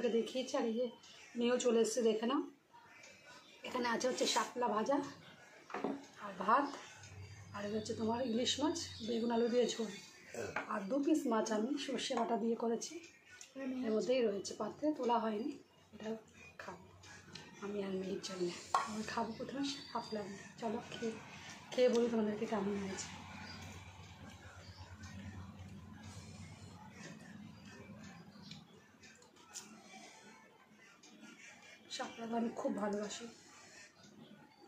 তোমাদেরকে দেখিয়েছি। আর এই যে মেয়েও চলে এসছে, দেখে নাও। এখানে আছে হচ্ছে শাপলা ভাজা আর ভাত, আর এটা হচ্ছে তোমার ইলিশ মাছ বেগুন আলু দিয়ে ঝোল, আর 2 পিস মাছ আমি সর্ষে বাটা দিয়ে করেছি। এর মধ্যেই রয়েছে, পাত্রে তোলা হয়নি। এটা খাবো আমি আর মেয়ের জন্য। আমি খাবো প্রথমে শাপলা। চলো খেয়ে বলি তোমাদেরকে কেমন হয়েছে। শাপলাটা আমি খুব ভালোবাসি,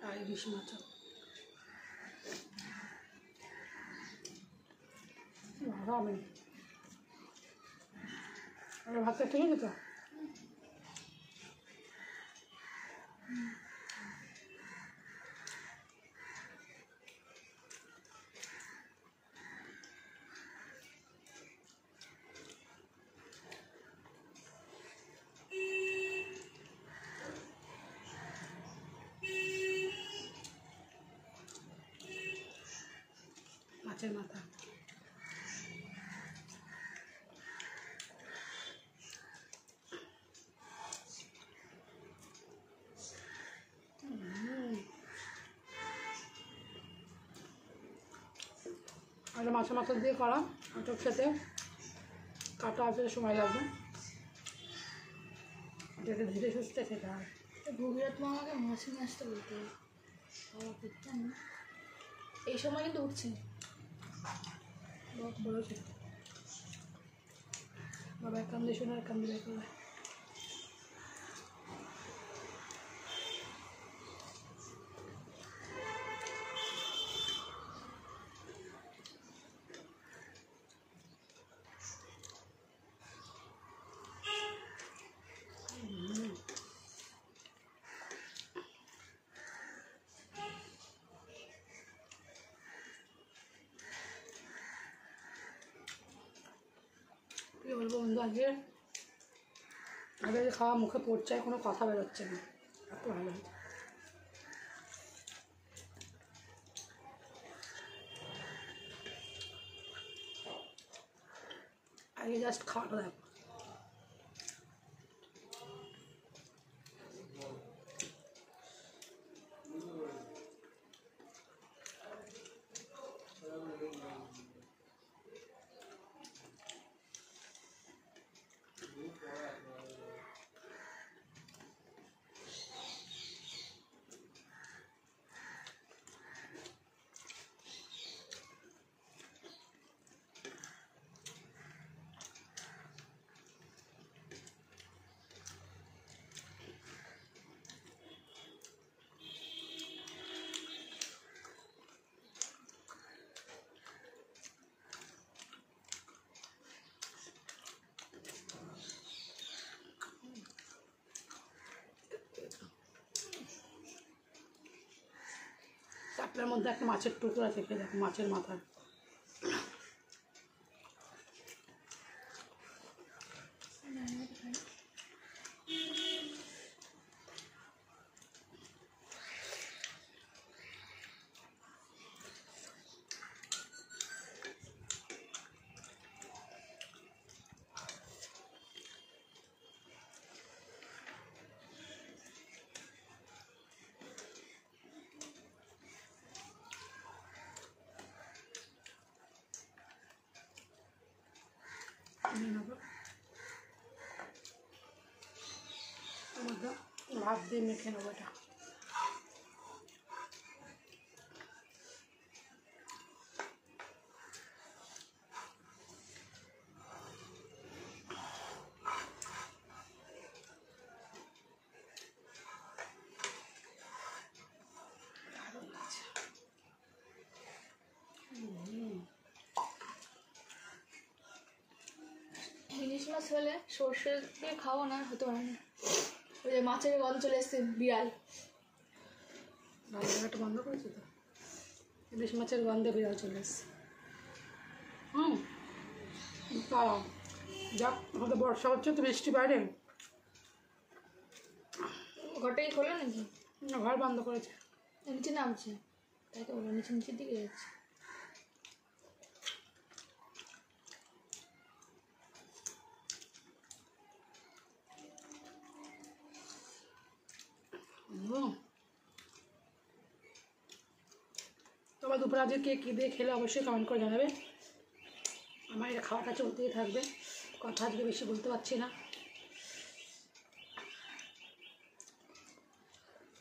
আর ইলিশ মাছও। আমি ভাতটা খেয়ে যেত। মাছের মাথা আর মাছের মাথা দিয়ে করা, ওটা খেতে কাটা আসতে সময় লাগবে, এটাকে ধীরে সুস্থে খেতে হয়। ভূমিরত মা আমাকে মাছের মাছটা বলতে বাবা করতাম না, এই সময় কিন্তু উঠছে বলেছে বাবা, এক কান দিয়ে শোনা এক কান দিয়ে বের করবে। কী বলবো বন্ধু, আগে খাওয়া মুখে পড়ছে, কোনো কথা বেরোচ্ছে না, এত ভালো হয়েছে। আগে জাস্ট খাওয়াটা দেখো। চাপটার মধ্যে একটা মাছের টুকরা থেকে দেখো, মাছের মাথা। ভাত দিয়ে মেখে নেবো এটা। ইলিশ মাছ হলে সর্ষে দিয়ে খাওয়া না হতে পারে না, ওই যে মাছের গন্ধ চলে এসছে বিড়াল। রান্নাঘাটটা বন্ধ করেছি তো, ইলিশ মাছের গন্ধে বিড়াল চলে এসছে। তারা যাক, আমাদের বর্ষা হচ্ছে তো, বৃষ্টি বাইরে। ঘরটাই খোলো নাকি? ঘর বন্ধ করেছে, নিচে নামছে, তাই তো বলো, নিচের দিকে যাচ্ছে। তোমার দুপুরে আজকে কে কী দিয়ে খেলে অবশ্যই কমেন্ট করে জানাবে। আমার এটা খাওয়াটা চলতেই থাকবে, কথা আজকে বেশি বলতে পারছি না।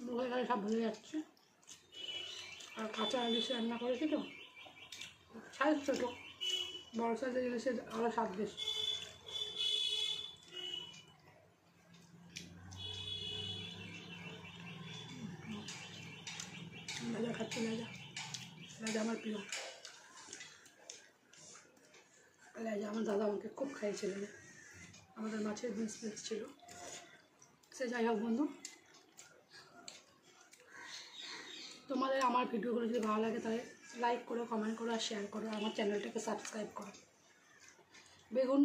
মুখে গায়ে সব ভুলে যাচ্ছে। আর কাঁচা ইলিশে রান্না করেছি তো, সাইজ ছোটো, বড় সাইজের ইলিশের আরও স্বাদ বেশি। লেজা খাচ্ছি, লেজা লেজা আমার প্রিয়। লেজা আমার দাদা আমাকে খুব খাইয়েছিলেন, আমাদের মাছের বিজনেস ছিল। সে যাই হোক বন্ধু, তোমাদের আমার ভিডিওগুলো যদি ভালো লাগে তাহলে লাইক করো, কমেন্ট করো আর শেয়ার করো, আমার চ্যানেলটাকে সাবস্ক্রাইব করো। বেগুন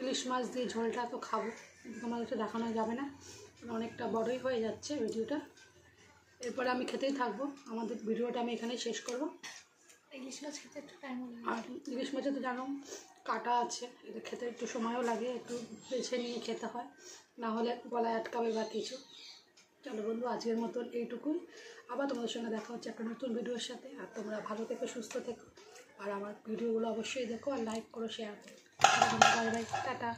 ইলিশ মাছ দিয়ে ঝোলটা তো খাবো, কিন্তু তোমাদেরকে দেখানো যাবে না, অনেকটা বড়ই হয়ে যাচ্ছে ভিডিওটা। এরপরে আমি খেতেই থাকবো, আমাদের ভিডিওটা আমি এখানেই শেষ করবো। ইলিশ মাছ খেতে একটু টাইম লাগে। আর ইলিশ মাছে তো জানো কাটা আছে, এটা খেতে একটু সময়ও লাগে, একটু বেছে নিয়ে খেতে হয়, না হলে গলায় আটকাবে বা কিছু। চলো বন্ধু, আজকের মতন এইটুকুই। আবার তোমাদের সঙ্গে দেখা হচ্ছে একটা নতুন ভিডিওর সাথে। আর তোমরা ভালো থেকো, সুস্থ থেকো, আর আমার ভিডিওগুলো অবশ্যই দেখো আর লাইক করো, শেয়ার করো। Bye bye, tata.